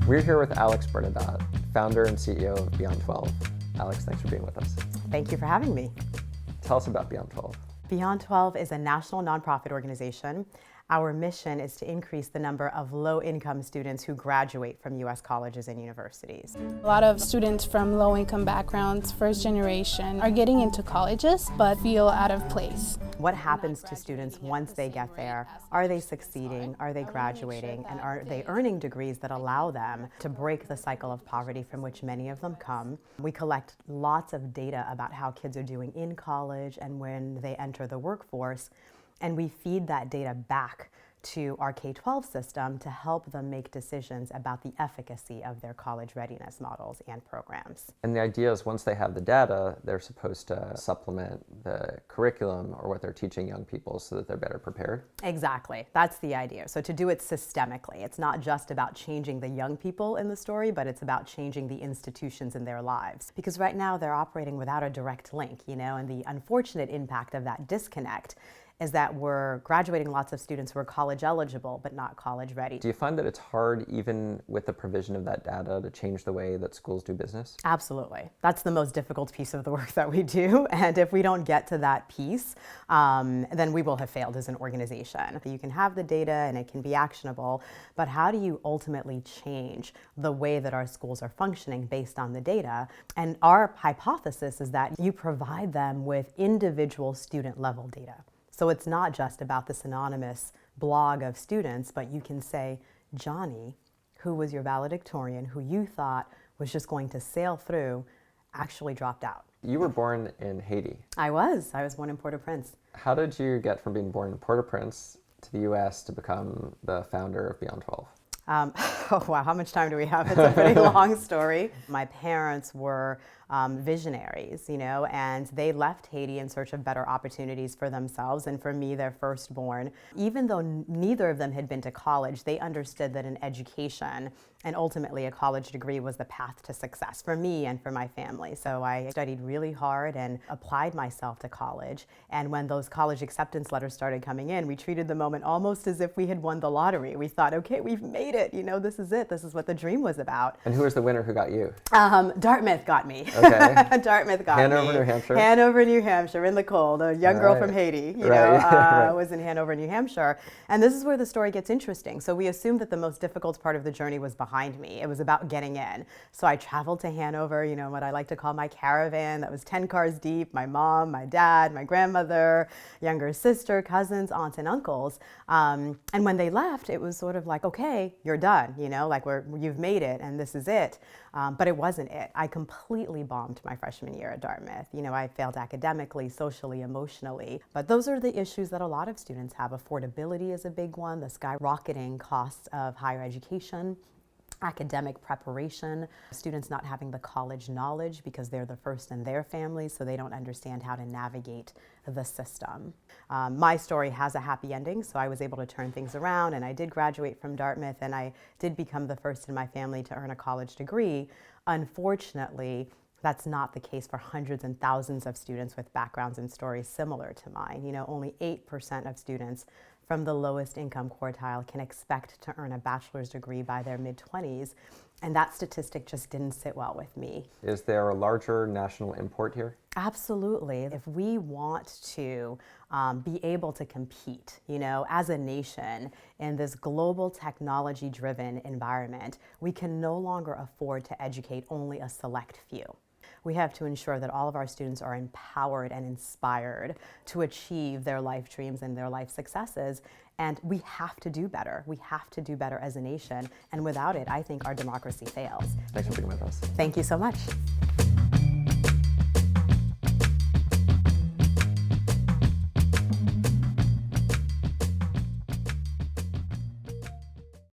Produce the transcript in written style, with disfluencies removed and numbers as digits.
We're here with Alex Bernadotte, founder and CEO of Beyond 12. Alex, thanks for being with us. Thank you for having me. Tell us about Beyond 12. Beyond 12 is a national nonprofit organization. Our mission is to increase the number of low-income students who graduate from U.S. colleges and universities. A lot of students from low-income backgrounds, first generation, are getting into colleges but feel out of place. What happens to students once they get there? Are they succeeding? Are they graduating? And are they earning degrees that allow them to break the cycle of poverty from which many of them come? We collect lots of data about how kids are doing in college and when they enter the workforce. And we feed that data back to our K-12 system to help them make decisions about the efficacy of their college readiness models and programs. And the idea is once they have the data, they're supposed to supplement the curriculum or what they're teaching young people so that they're better prepared? Exactly. That's the idea. So to do it systemically, it's not just about changing the young people in the story, but it's about changing the institutions in their lives. Because right now they're operating without a direct link, and the unfortunate impact of that disconnect is that we're graduating lots of students who are college eligible but not college ready. Do you find that it's hard, even with the provision of that data, to change the way that schools do business? Absolutely. That's the most difficult piece of the work that we do. And if we don't get to that piece, then we will have failed as an organization. You can have the data and it can be actionable, but how do you ultimately change the way that our schools are functioning based on the data? And our hypothesis is that you provide them with individual student level data. So it's not just about this anonymous blog of students, but you can say, Johnny, who was your valedictorian, who you thought was just going to sail through, actually dropped out. You were born in Haiti. I was born in Port-au-Prince. How did you get from being born in Port-au-Prince to the US to become the founder of Beyond 12? Oh wow, how much time do we have? It's a pretty long story. My parents were visionaries, and they left Haiti in search of better opportunities for themselves and for me, their firstborn. Even though neither of them had been to college, they understood that an education and ultimately a college degree was the path to success for me and for my family. So I studied really hard and applied myself to college. And when those college acceptance letters started coming in, we treated the moment almost as if we had won the lottery. We thought, okay, we've made it. This is it. This is what the dream was about. And who was the winner who got you? Dartmouth got me. Okay. Dartmouth got Hanover, me. New Hampshire? Hanover, New Hampshire, in the cold. A young girl from Haiti, was in Hanover, New Hampshire. And this is where the story gets interesting. So we assumed that the most difficult part of the journey was behind me. It was about getting in. So I traveled to Hanover, what I like to call my caravan that was 10 cars deep, my mom, my dad, my grandmother, younger sister, cousins, aunts, and uncles. And when they left, it was sort of like, okay, you're done, you've made it and this is it. But it wasn't it. I completely bombed my freshman year at Dartmouth. I failed academically, socially, emotionally. But those are the issues that a lot of students have. Affordability is a big one, the skyrocketing costs of higher education, academic preparation, students not having the college knowledge because they're the first in their families, so they don't understand how to navigate the system. My story has a happy ending, so I was able to turn things around, and I did graduate from Dartmouth, and I did become the first in my family to earn a college degree. Unfortunately, that's not the case for hundreds and thousands of students with backgrounds and stories similar to mine. Only 8% of students from the lowest income quartile can expect to earn a bachelor's degree by their mid-20s, and that statistic just didn't sit well with me. Is there a larger national import here? Absolutely. If we want to be able to compete, as a nation in this global technology-driven environment, we can no longer afford to educate only a select few. We have to ensure that all of our students are empowered and inspired to achieve their life dreams and their life successes. And we have to do better. We have to do better as a nation. And without it, I think our democracy fails. Thanks for being with us. Thank you so much.